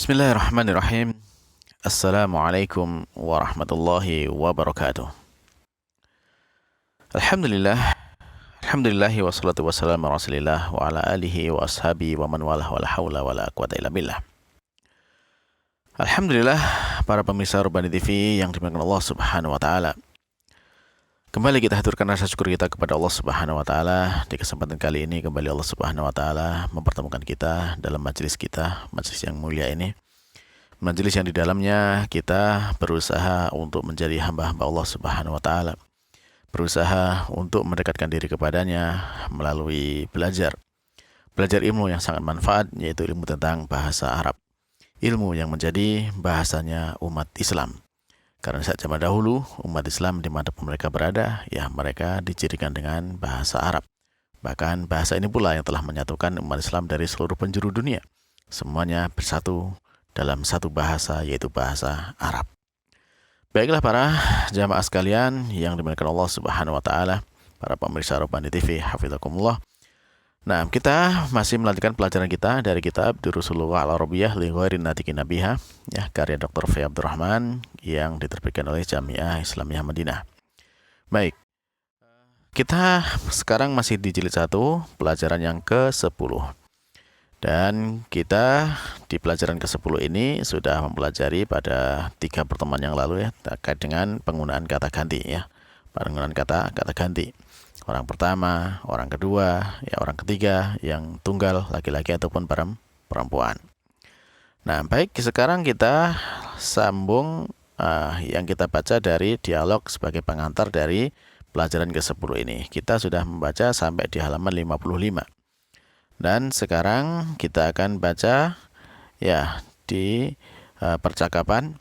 Bismillahirrahmanirrahim. Assalamualaikum warahmatullahi wabarakatuh. Alhamdulillah, alhamdulillahi wassalatu wassalamu ala rasulillah wa ala alihi wa ashabi wa man walah wa la hawla wa la quwata illa billah. Alhamdulillah, para pemirsa Rubani TV yang dimuliakan Allah Subhanahu wa taala. Kembali kita haturkan rasa syukur kita kepada Allah Subhanahu wa taala. Di kesempatan kali ini kembali Allah Subhanahu wa taala mempertemukan kita dalam majelis kita, majelis yang mulia ini. Majelis yang di dalamnya kita berusaha untuk menjadi hamba-hamba Allah Subhanahu wa taala. Berusaha untuk mendekatkan diri kepadanya melalui belajar ilmu yang sangat manfaat, yaitu ilmu tentang bahasa Arab. Ilmu yang menjadi bahasanya umat Islam. Karena saat zaman dahulu umat Islam dimanapun mereka berada, ya mereka dicirikan dengan bahasa Arab. Bahkan bahasa ini pula yang telah menyatukan umat Islam dari seluruh penjuru dunia. Semuanya bersatu dalam satu bahasa, yaitu bahasa Arab. Baiklah para jamaah sekalian yang dimuliakan Allah Subhanahu wa taala, para pemirsa Rubani TV, hafizakumullah. Nah, kita masih melanjutkan pelajaran kita dari kitab Durusul Lughah Al-Arabiyyah li Ghairi Natiqin Biha, ya, karya Dr. F. Abdurrahman yang diterbitkan oleh Jamiah Islamiyah Madinah. Baik. Kita sekarang masih di jilid 1, pelajaran yang ke-10. Dan kita di pelajaran ke-10 ini sudah mempelajari pada 3 pertemuan yang lalu, ya, terkait dengan penggunaan kata ganti, ya. Penggunaan kata ganti. Orang pertama, orang kedua, ya orang ketiga, yang tunggal, laki-laki ataupun perempuan. Nah, baik, sekarang kita sambung yang kita baca dari dialog sebagai pengantar dari pelajaran ke-10 ini. Kita sudah membaca sampai di halaman 55. Dan sekarang kita akan baca ya di percakapan,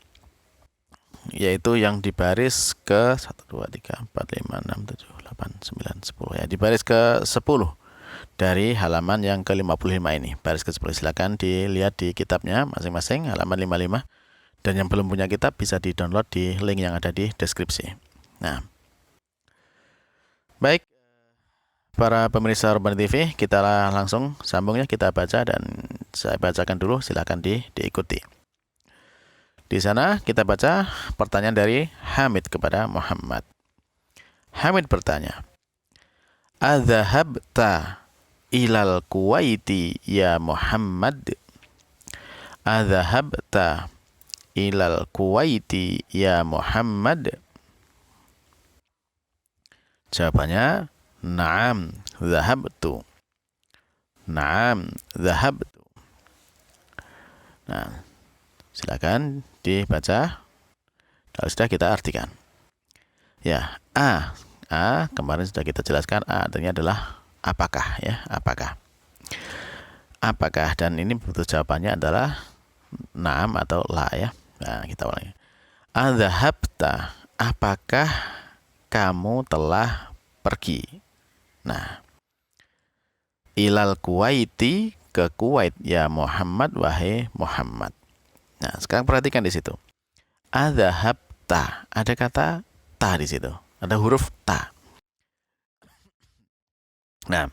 yaitu yang di baris ke 1, 2, 3, 4, 5, 6, 7, 8, 9, 10, ya, di baris ke 10 dari halaman yang ke-55 ini. Baris ke 10 silakan dilihat di kitabnya masing-masing, halaman 55. Dan yang belum punya kitab bisa di-download di link yang ada di deskripsi. Nah, baik para pemirsa Rubani TV, kita langsung sambungnya, kita baca dan saya bacakan dulu, silakan diikuti. Di sana kita baca pertanyaan dari Hamid kepada Muhammad. Hamid bertanya, "Adzahabta ilal Kuwaiti ya Muhammad?" Adzahabta ilal Kuwaiti ya Muhammad? Jawabannya, Naam, zahabtu. Naam, zahabtu. Nah, silakan dibaca. Lalu sudah kita artikan. Ya, A kemarin sudah kita jelaskan, A artinya adalah apakah, ya, apakah. Apakah, dan ini butuh jawabannya adalah naam atau la, ya. Nah, kita ulangi. Adzahabta, apakah kamu telah pergi? Nah, ilal Kuwaiti, ke Kuwait ya Muhammad, wahai Muhammad. Nah, sekarang perhatikan di situ. Adzahabta, ada kata ta di situ, ada huruf ta. Nah,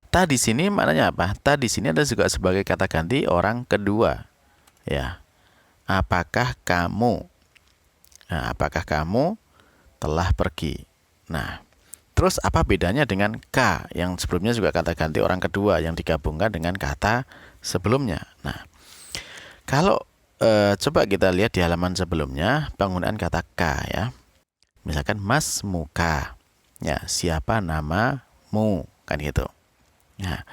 ta di sini maknanya apa? Ta di sini ada juga sebagai kata ganti orang kedua. Ya. Apakah kamu? Nah, apakah kamu telah pergi? Nah, terus apa bedanya dengan ka yang sebelumnya juga kata ganti orang kedua yang digabungkan dengan kata sebelumnya? Nah, kalau coba kita lihat di halaman sebelumnya penggunaan kata ka, ya. Misalkan mas muka, ya, siapa namamu, kan gitu. Nah,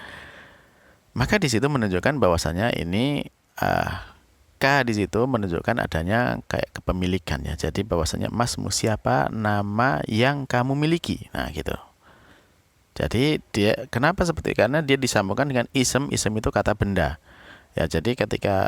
maka di situ menunjukkan bahwasanya ini ka di situ menunjukkan adanya kayak kepemilikan, ya. Jadi bahwasanya masmu, siapa nama yang kamu miliki. Nah, gitu. Jadi dia kenapa seperti, karena dia disambungkan dengan isem itu kata benda. Ya, jadi ketika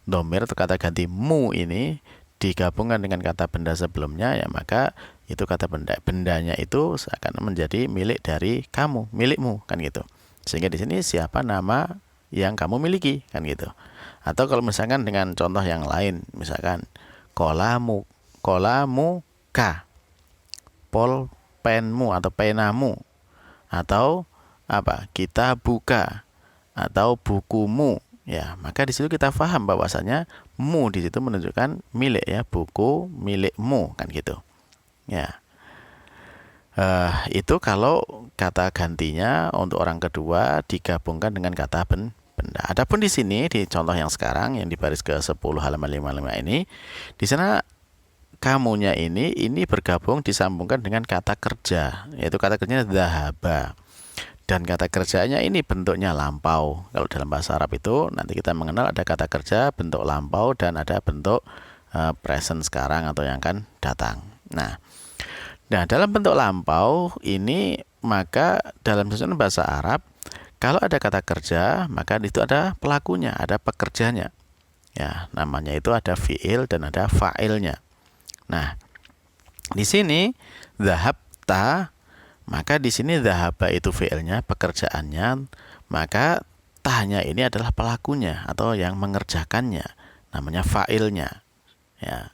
domir atau kata ganti mu ini digabungkan dengan kata benda sebelumnya, ya maka itu kata bendanya itu akan menjadi milik dari kamu, milikmu, kan gitu. Sehingga di sini siapa nama yang kamu miliki, kan gitu. Atau kalau misalkan dengan contoh yang lain, misalkan kolamu ka, polpenmu atau penamu, atau kita buka, atau bukumu, Ya, maka di situ kita paham bahwasanya mu di situ menunjukkan milik ya, buku milikmu kan gitu. Ya. Itu kalau kata gantinya untuk orang kedua digabungkan dengan kata benda. Adapun di sini di contoh yang sekarang yang di baris ke-10 halaman 55 ini, di sana kamunya ini bergabung disambungkan dengan kata kerja, yaitu kata kerjanya dhahaba. Dan kata kerjanya ini bentuknya lampau. Kalau dalam bahasa Arab itu nanti kita mengenal ada kata kerja bentuk lampau dan ada bentuk present sekarang atau yang akan datang. Nah, dalam bentuk lampau ini maka dalam susunan bahasa Arab kalau ada kata kerja maka itu ada pelakunya, ada pekerjanya. Ya, namanya itu ada fiil dan ada fa'ilnya. Nah, di sini dhahabta, maka di sini dhahaba itu fiilnya, pekerjaannya, maka tahnya ini adalah pelakunya atau yang mengerjakannya, namanya fa'ilnya. Ya.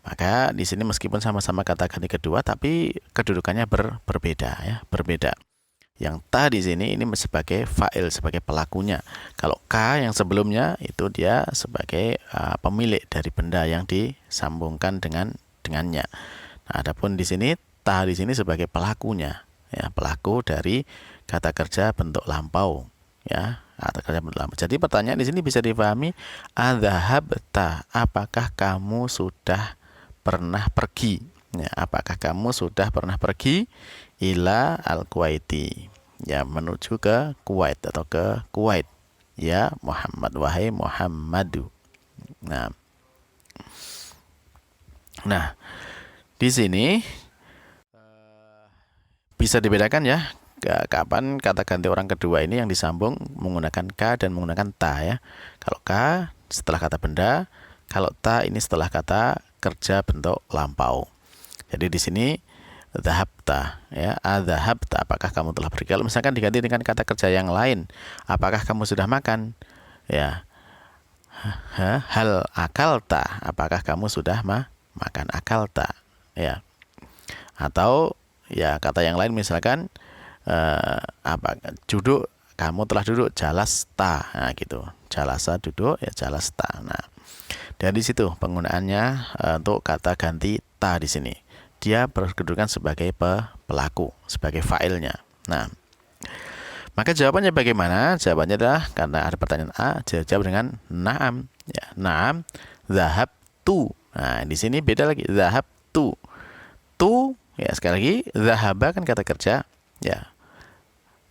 Maka di sini meskipun sama-sama kata ganti kedua tapi kedudukannya berbeda ya, berbeda. Yang ta di sini ini sebagai fa'il, sebagai pelakunya. Kalau ka yang sebelumnya itu dia sebagai pemilik dari benda yang disambungkan dengannya. Nah, adapun di sini ta di sini sebagai pelakunya, ya, pelaku dari kata kerja bentuk lampau, ya, kata kerja bentuk lampau. Jadi pertanyaan di sini bisa dipahami, adzahabta, apakah kamu sudah pernah pergi? Ya, apakah kamu sudah pernah pergi ila al-Kuwaiti, ya, menuju ke Kuwait atau ke Kuwait, ya Muhammad, wahai Muhammadu. Nah, di sini bisa dibedakan ya kapan kata ganti orang kedua ini yang disambung menggunakan ka dan menggunakan ta ya. Kalau ka setelah kata benda, kalau ta ini setelah kata kerja bentuk lampau. Jadi di sini dhahabta ya, adzahabta, apakah kamu telah pergi. Kalau misalkan diganti dengan kata kerja yang lain, apakah kamu sudah makan? Ya. Hal akalta, apakah kamu sudah makan? Akalta ya. Atau ya kata yang lain misalkan duduk, kamu telah duduk, jalasta, nah gitu, jalasa duduk ya, jalasta. Nah, dari situ penggunaannya untuk kata ganti ta di sini, dia berkedudukan sebagai pelaku, sebagai fa'ilnya. Nah, maka jawabannya bagaimana? Jawabannya adalah karena ada pertanyaan A, jawab dengan na'am. Ya, na'am, dhahabtu. Nah, di sini beda lagi, dhahabtu. Tu, ya sekali lagi, dhahaba kan kata kerja, ya.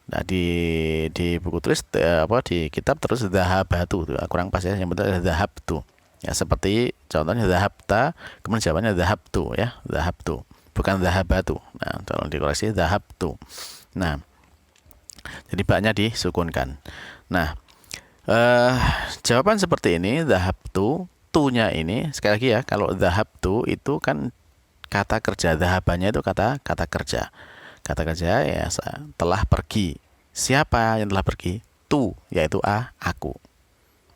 Nah, di buku tulis di kitab terus dhahabatu, kurang pas ya, yang benar adalah dhahabtu. Ya, seperti contohnya dhahabta, kemudian jawabannya dhahabtu ya, dhahabtu, bukan dhahabatu. Nah, tolong dikoreksi, dhahabtu. Nah, jadi baknya disukunkan. Nah, jawaban seperti ini, dhahabtu, tu-nya ini sekali lagi ya, kalau dhahabtu itu kan kata kerja, dhahabanya itu kata kerja. Kata kerja ya, telah pergi. Siapa yang telah pergi? Tu, yaitu aku.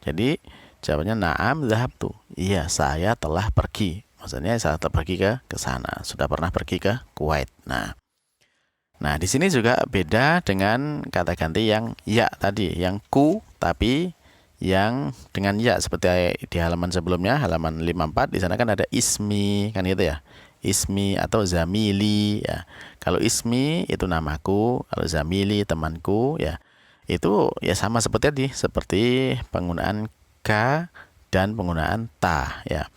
Jadi jawabannya na'am dhahabtu. Iya, saya telah pergi. Maksudnya saya telah pergi ke sana. Sudah pernah pergi ke Kuwait. Nah, di sini juga beda dengan kata ganti yang ya tadi, yang ku tapi yang dengan ya, seperti di halaman sebelumnya, halaman 54, di sana kan ada ismi kan gitu ya. Ismi atau zamili ya. Kalau ismi itu namaku, kalau zamili temanku ya. Itu ya sama seperti tadi, seperti penggunaan ka dan penggunaan ta ya.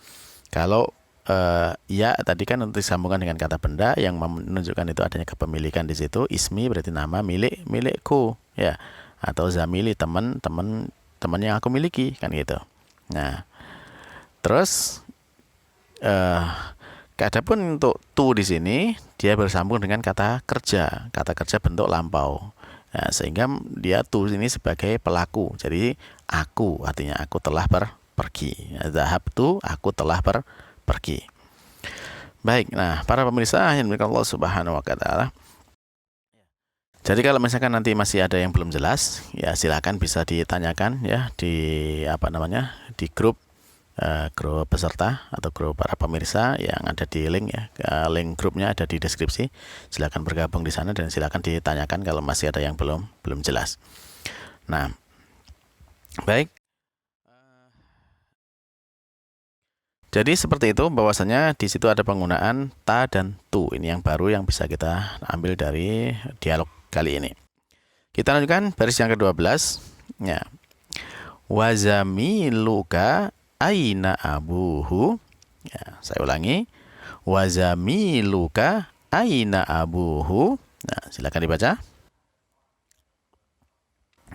Kalau ya tadi kan untuk disambungkan dengan kata benda yang menunjukkan itu adanya kepemilikan di situ. Ismi berarti nama, milikku ya, atau zamili teman yang aku miliki kan gitu. Nah, terus adapun untuk tu di sini dia bersambung dengan kata kerja bentuk lampau. Nah, sehingga dia tu ini sebagai pelaku. Jadi aku, artinya aku telah pergi. Dhahabtu, aku telah pergi. Baik, nah para pemirsa yang dimuliakan Allah Subhanahu wa taala. Jadi kalau misalkan nanti masih ada yang belum jelas, ya silakan bisa ditanyakan ya di di grup peserta atau grup para pemirsa yang ada di link ya. Link grupnya ada di deskripsi. Silakan bergabung di sana dan silakan ditanyakan kalau masih ada yang belum jelas. Nah, baik. Jadi seperti itu, bahwasanya di situ ada penggunaan ta dan tu. Ini yang baru yang bisa kita ambil dari dialog kali ini. Kita lanjutkan baris yang ke-12. Ya. Wazamiluka aina abuhu. Ya, saya ulangi. Wazamiluka aina abuhu. Nah, silakan dibaca.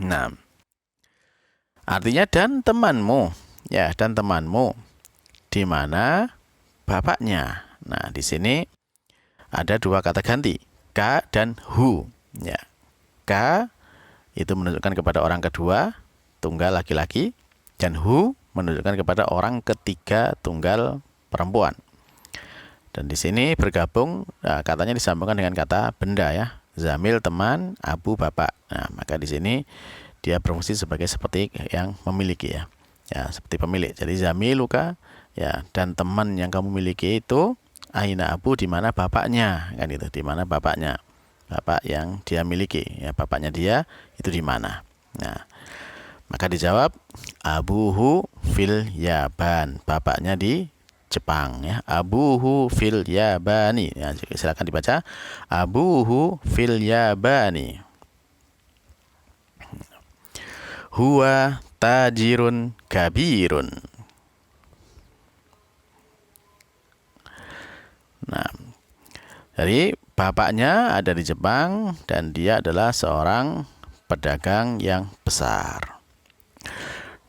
Nah, artinya dan temanmu. Ya, dan temanmu. Di mana bapaknya. Nah, di sini ada dua kata ganti, ka dan hu. Ya, ka itu menunjukkan kepada orang kedua tunggal laki-laki, dan hu menunjukkan kepada orang ketiga tunggal perempuan. Dan di sini bergabung, nah, katanya disambungkan dengan kata benda ya, zamil teman, abu bapak. Nah, maka di sini dia berfungsi seperti yang memiliki ya. Ya, seperti pemilik. Jadi zamiluka ya, dan teman yang kamu miliki itu aina abu, di mana bapaknya, kan itu, di mana bapaknya, bapak yang dia miliki ya, bapaknya dia itu di mana. Nah, maka dijawab abuhu fil Yaban, bapaknya di Jepang ya, abuhu fil Yabani ya, silakan dibaca abuhu fil Yabani. Huwa tajirun kabirun. Nah, jadi bapaknya ada di Jepang dan dia adalah seorang pedagang yang besar.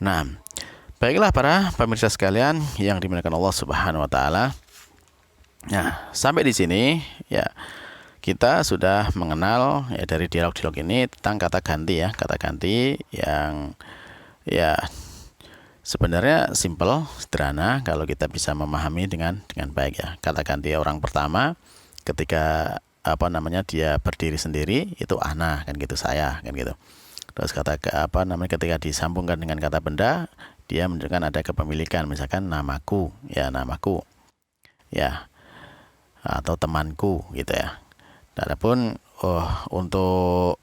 Nah, baiklah para pemirsa sekalian yang dimuliakan Allah Subhanahu wa taala. Nah, sampai di sini ya kita sudah mengenal ya dari dialog-dialog ini tentang kata ganti ya, kata ganti yang ya sebenarnya simple, sederhana kalau kita bisa memahami dengan baik ya. Kata ganti orang pertama ketika dia berdiri sendiri itu ana, kan gitu, saya, kan gitu. Terus ketika disambungkan dengan kata benda, dia menunjukkan ada kepemilikan, misalkan namaku ya, namaku ya, atau temanku gitu ya. Adapun untuk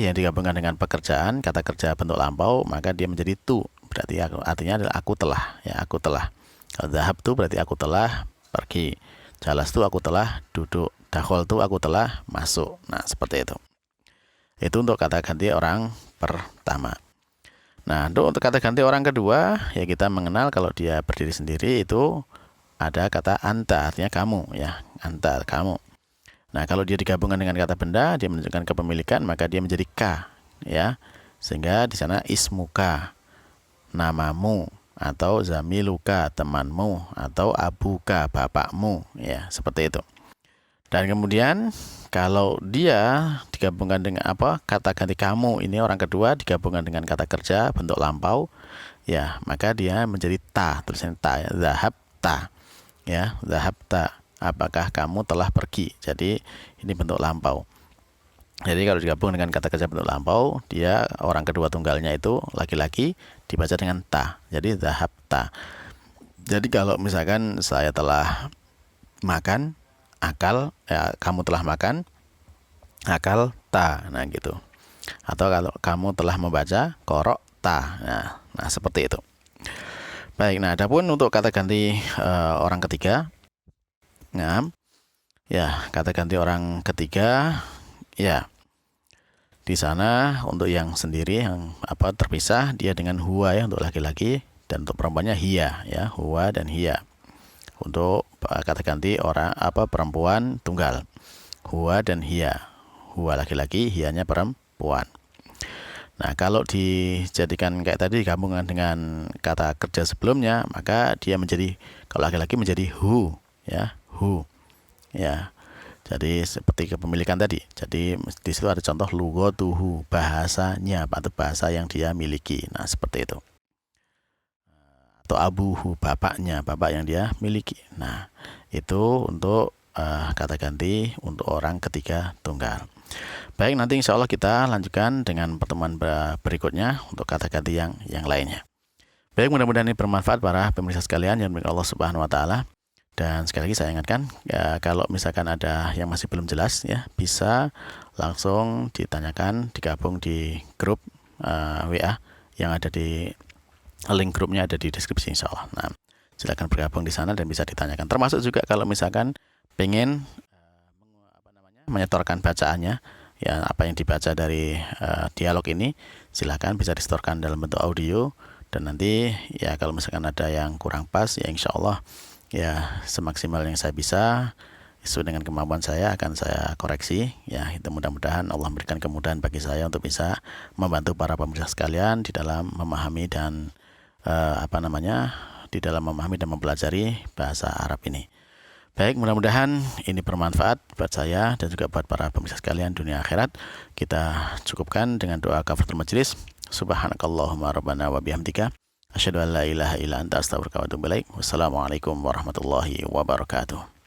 yang digabungkan dengan pekerjaan, kata kerja bentuk lampau, maka dia menjadi tu, berarti artinya adalah aku telah ya, aku telah. Kalau dhahab tu berarti aku telah pergi, jalas tu aku telah duduk, dakhol tu aku telah masuk. Nah, seperti itu. Itu untuk kata ganti orang pertama. Nah, untuk kata ganti orang kedua ya, kita mengenal kalau dia berdiri sendiri itu ada kata anta, artinya kamu ya, anta, kamu. Nah, kalau dia digabungkan dengan kata benda, dia menunjukkan kepemilikan, maka dia menjadi ka ya. Sehingga di sana ismuka, namamu, atau zamiluka, temanmu, atau abuka, bapakmu ya, seperti itu. Dan kemudian kalau dia digabungkan dengan kata ganti kamu, ini orang kedua digabungkan dengan kata kerja bentuk lampau ya, maka dia menjadi ta, tulisannya ta ya, zahab ta ya, zahab ta, apakah kamu telah pergi. Jadi ini bentuk lampau. Jadi kalau digabung dengan kata kerja bentuk lampau, dia orang kedua tunggalnya itu laki-laki, dibaca dengan ta. Jadi zahab ta. Jadi kalau misalkan saya telah makan, akal ya, kamu telah makan, akal ta. Nah, gitu. Atau kalau kamu telah membaca, korok ta. Nah, seperti itu. Baik, nah adapun untuk kata ganti orang ketiga. Nah, ya, kata ganti orang ketiga ya. Di sana untuk yang sendiri yang terpisah, dia dengan huwa ya untuk laki-laki, dan untuk perempuannya hiya ya, huwa dan hiya. Untuk kata ganti orang perempuan tunggal, huwa dan hiya. Huwa laki-laki, hiyanya perempuan. Nah, kalau dijadikan kayak tadi gabungan dengan kata kerja sebelumnya, maka dia menjadi, kalau laki-laki menjadi hu ya, hu ya. Jadi seperti kepemilikan tadi. Jadi di situ ada contoh lughatuhu, bahasanya atau bahasa yang dia miliki. Nah, seperti itu. Atau abuhu, bapaknya, bapak yang dia miliki. Nah, itu untuk kata ganti untuk orang ketiga tunggal. Baik, nanti insya Allah kita lanjutkan dengan pertemuan berikutnya untuk kata ganti yang lainnya. Baik, mudah-mudahan ini bermanfaat para pemirsa sekalian yang dimiliki Allah Subhanahu wa taala. Dan sekali lagi saya ingatkan ya, kalau misalkan ada yang masih belum jelas ya, bisa langsung ditanyakan, digabung di grup WA yang ada di link grupnya ada di deskripsi insya Allah. Nah, silakan bergabung di sana dan bisa ditanyakan. Termasuk juga kalau misalkan pengen menyetorkan bacaannya, ya apa yang dibaca dari dialog ini, silakan bisa disetorkan dalam bentuk audio, dan nanti ya kalau misalkan ada yang kurang pas, ya insya Allah ya semaksimal yang saya bisa sesuai dengan kemampuan saya akan saya koreksi. Ya itu mudah-mudahan Allah memberikan kemudahan bagi saya untuk bisa membantu para pemirsa sekalian di dalam memahami dan di dalam memahami dan mempelajari bahasa Arab ini. Baik, mudah-mudahan ini bermanfaat buat saya dan juga buat para pemirsa sekalian dunia akhirat. Kita cukupkan dengan doa kafaratul majelis. Subhanakallahumma rabbana wa bihamdika asyhadu an la ilaha illa anta astaghfiruka wa atubu ilaik. Wassalamualaikum warahmatullahi wabarakatuh.